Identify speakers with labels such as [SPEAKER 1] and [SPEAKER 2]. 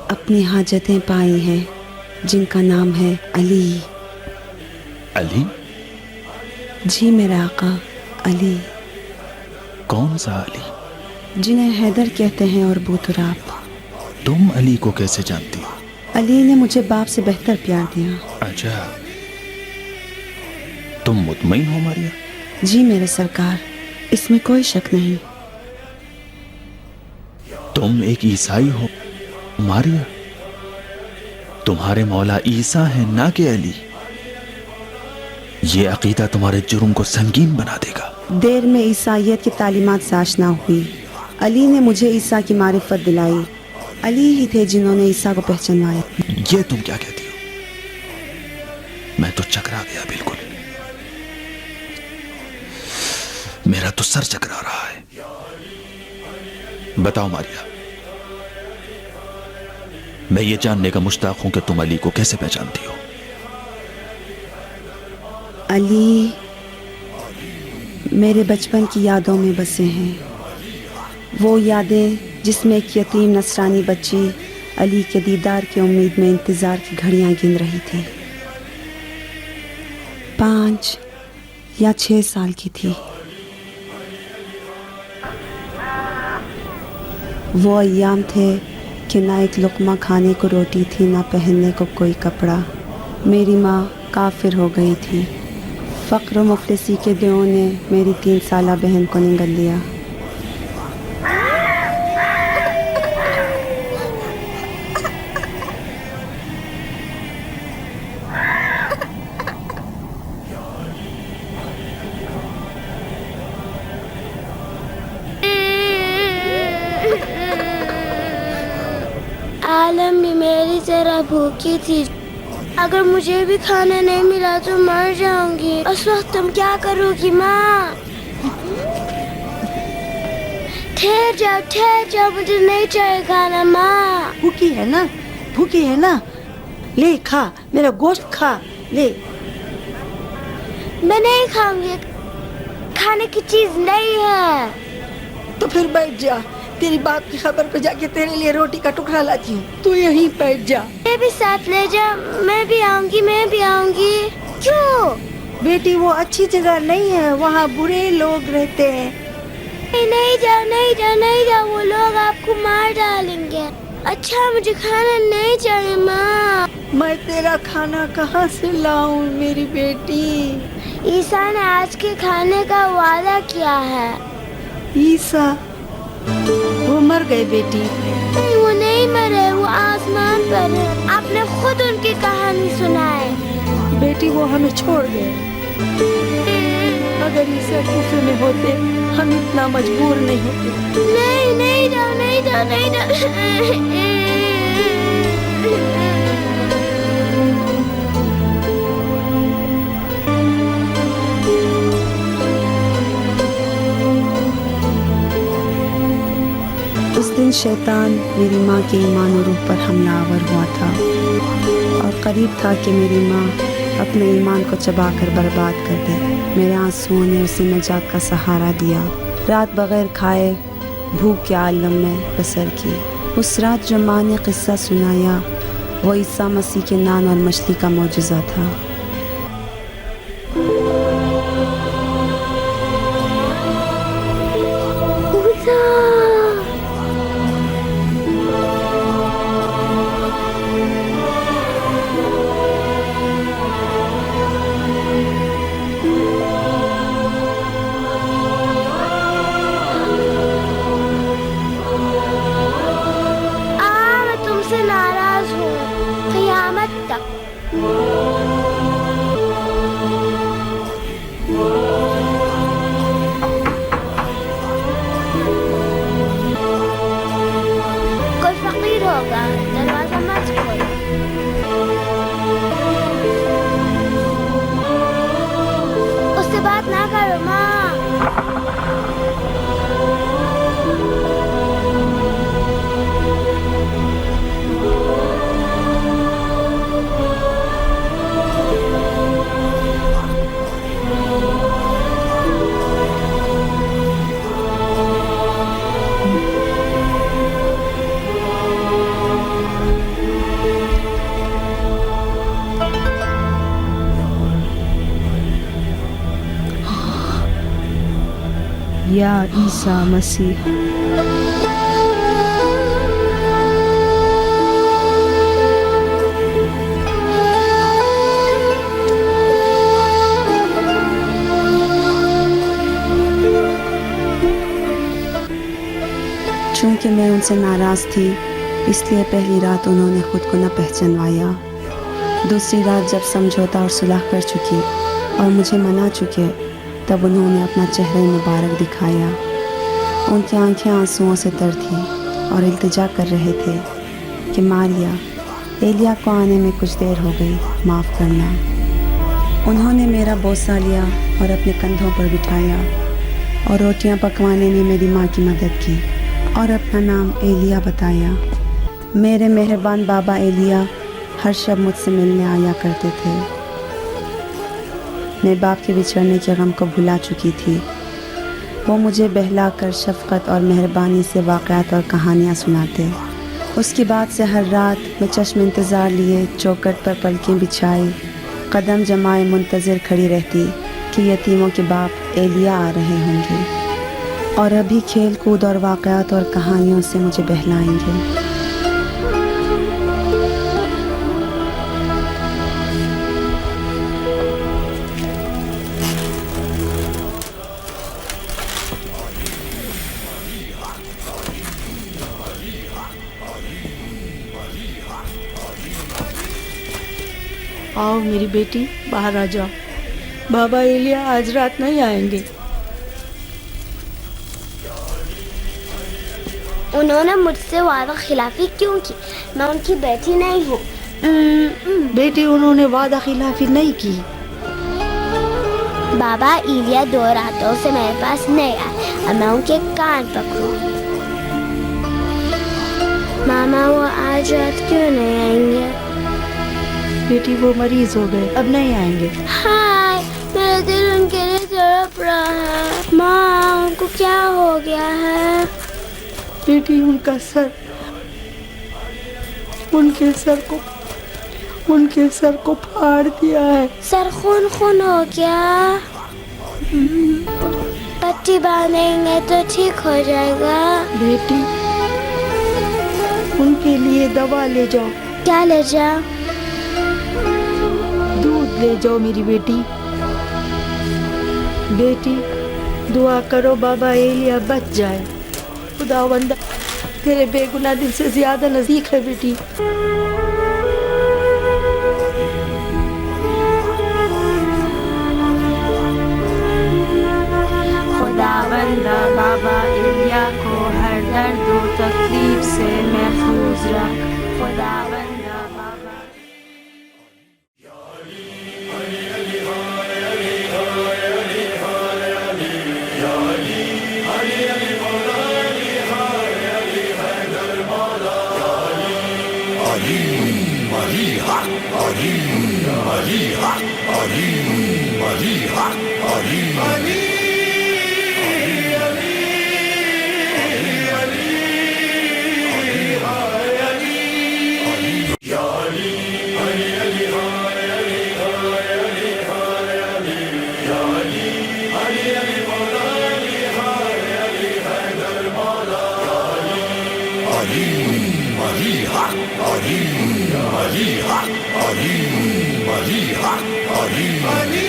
[SPEAKER 1] اپنی حاجتیں پائی ہیں جن کا نام ہے علی۔
[SPEAKER 2] علی؟
[SPEAKER 1] جی میرے آقا، علی۔
[SPEAKER 2] کون سا علی؟
[SPEAKER 1] جنہیں حیدر کہتے ہیں اور بوتراب۔
[SPEAKER 2] تم علی کو کیسے جانتی ہو؟
[SPEAKER 1] علی نے مجھے باپ سے بہتر پیار دیا۔
[SPEAKER 2] اچھا، تم مطمئن ہو ماریا؟
[SPEAKER 1] جی میرے سرکار، اس میں کوئی شک نہیں۔
[SPEAKER 2] تم ایک عیسائی ہو ماریا؟ تمہارے مولا عیسیٰ ہیں نہ کہ علی۔ یہ عقیدہ تمہارے جرم کو سنگین بنا دے گا۔
[SPEAKER 1] دیر میں عیسائیت کی تعلیمات سے آشنا ہوئی۔ علی نے مجھے عیسیٰ کی معرفت دلائی۔ علی ہی تھے جنہوں نے عیسیٰ کو پہچانوایا۔
[SPEAKER 2] یہ تم کیا کہتی ہو؟ میں تو چکرا گیا بالکل، میرا تو سر چکرا رہا ہے۔ بتاؤ ماریا، میں یہ جاننے کا مشتاق ہوں کہ تم علی کو کیسے پہچانتی ہو؟
[SPEAKER 1] علی میرے بچپن کی یادوں میں بسے ہیں، وہ یادیں جس میں ایک یتیم نصرانی بچی علی کے دیدار کی امید میں انتظار کی گھڑیاں گن رہی تھی۔ 5 یا 6 سال کی تھی۔ وہ ایام تھے کہ نہ ایک لقمہ کھانے کو روٹی تھی، نہ پہننے کو کوئی کپڑا۔ میری ماں کافر ہو گئی تھی۔ فقر و مفلسی کے دیوں نے میری 3 سالہ بہن کو نگل لیا۔
[SPEAKER 3] عالم بھی میری طرح بھوکی تھی۔ اگر مجھے بھی کھانا نہیں ملا تو مر جاؤں گی۔ اس وقت تم کیا کرو گی ماں؟ ٹھہر جاؤ، مجھے نہیں چاہیے کھانا ماں۔
[SPEAKER 4] بھوکی ہے نا، بھوکی ہے نا، لے کھا، میرا گوشت کھا، لے۔
[SPEAKER 3] میں نہیں کھاؤں گی، کھانے کی چیز نہیں ہے۔
[SPEAKER 4] تو پھر بیٹھ جا، تیری باپ کی خبر پہ جا کے تیرے لیے روٹی کا ٹکڑا لاتی ہوں، تو یہیں بیٹھ جا۔
[SPEAKER 3] میں بھی ساتھ لے جا، میں بھی آؤں گی۔ کیوں؟
[SPEAKER 4] بیٹی وہ اچھی جگہ نہیں ہے، وہاں برے لوگ رہتے ہیں۔
[SPEAKER 3] نہیں جاؤ، وہ لوگ آپ کو مار ڈالیں گے۔ اچھا مجھے کھانا نہیں چاہیے ماں۔
[SPEAKER 4] میں تیرا کھانا کہاں سے لاؤں میری بیٹی؟
[SPEAKER 3] عیسیٰ نے آج کے کھانے کا وعدہ کیا ہے۔
[SPEAKER 4] عیسیٰ وہ مر گئے بیٹی۔
[SPEAKER 3] نہیں، وہ نہیں مرے، وہ آسمان پر ہے۔ آپ نے خود ان کی کہانی سنائے۔
[SPEAKER 4] بیٹی وہ ہمیں چھوڑ گئے۔ اگر عیسیٰ کفر میں ہوتے ہم اتنا مجبور نہیں ہوتے۔
[SPEAKER 3] نہیں جاؤ۔
[SPEAKER 1] اس دن شیطان میری ماں کے ایمان و روح پر حملہ آور ہوا تھا، اور قریب تھا کہ میری ماں اپنے ایمان کو چبا کر برباد کر دے۔ میرے آنسوؤں نے اسے نجات کا سہارا دیا۔ رات بغیر کھائے بھوک کے عالم میں بسر کی۔ اس رات جو ماں نے قصہ سنایا وہ عیسیٰ مسیح کے نان اور مچھلی کا معجزہ تھا۔
[SPEAKER 3] دروازہ مت کھولو۔ اس سے بات نہ کرو ماں۔
[SPEAKER 1] یا عیسیٰ مسیح۔ چونکہ میں ان سے ناراض تھی اس لیے پہلی رات انہوں نے خود کو نہ پہچانوایا۔ دوسری رات جب سمجھوتا اور صلح کر چکی اور مجھے منا چکے تب انہوں نے اپنا چہرہ مبارک دکھایا۔ ان کی آنکھیں آنسوؤں سے تر تھیں اور التجا کر رہے تھے کہ ماریا، ایلیا کو آنے میں کچھ دیر ہو گئی، معاف کرنا۔ انہوں نے میرا بوسہ لیا اور اپنے کندھوں پر بٹھایا اور روٹیاں پکوانے میں میری ماں کی مدد کی اور اپنا نام ایلیا بتایا۔ میرے مہربان بابا ایلیا ہر شب مجھ سے ملنے آیا کرتے تھے۔ میں باپ کے بچھڑنے کے غم کو بھلا چکی تھی۔ وہ مجھے بہلا کر شفقت اور مہربانی سے واقعات اور کہانیاں سناتے۔ اس کے بعد سے ہر رات میں چشم انتظار لیے چوکٹ پر پلکیں بچھائی قدم جمائے منتظر کھڑی رہتی کہ یتیموں کے باپ ایلیا آ رہے ہوں گے اور ابھی کھیل کود اور واقعات اور کہانیوں سے مجھے بہلائیں گے۔
[SPEAKER 4] آؤ میری بیٹی، باہر آ جاؤ۔ بابا ایلیا آج رات نہیں آئیں گے۔
[SPEAKER 3] انہوں نے مجھ سے وعدہ خلافی کیوں کی؟ میں ان کی بیٹی نہیں ہوں۔
[SPEAKER 4] بیٹی، انہوں نے وعدہ خلافی نہیں کی۔
[SPEAKER 3] بابا ایلیا 2 راتوں سے میرے پاس نہیں آئے اور میں ان کے کان پکڑوں۔ ماما، وہ آج رات کیوں نہیں آئیں گے؟
[SPEAKER 4] بیٹی، وہ مریض ہو گئے، اب نہیں آئیں گے۔
[SPEAKER 3] ہائے، میرا دل ان کے لیے تڑپ رہا ہے۔ ماں، ان کو کیا ہو گیا ہے؟
[SPEAKER 4] بیٹی، ان کے سر کو پھاڑ دیا ہے۔
[SPEAKER 3] سر خون ہو گیا؟ پٹی باندھیں گے تو ٹھیک ہو جائے گا۔
[SPEAKER 4] بیٹی، ان کے لیے دوا لے جاؤ۔
[SPEAKER 3] کیا لے جاؤ؟
[SPEAKER 4] دودھ لے جاؤ میری بیٹی۔ بیٹی، دعا کرو بابا ایلیا بچ جائے۔ خداوند تیرے بے گناہ دل سے زیادہ نزدیک ہے بیٹی۔
[SPEAKER 1] خداوند بابا ایلیا کو ہر درد و تکلیف سے محفوظ رکھ۔ خداوند بابا
[SPEAKER 5] Ali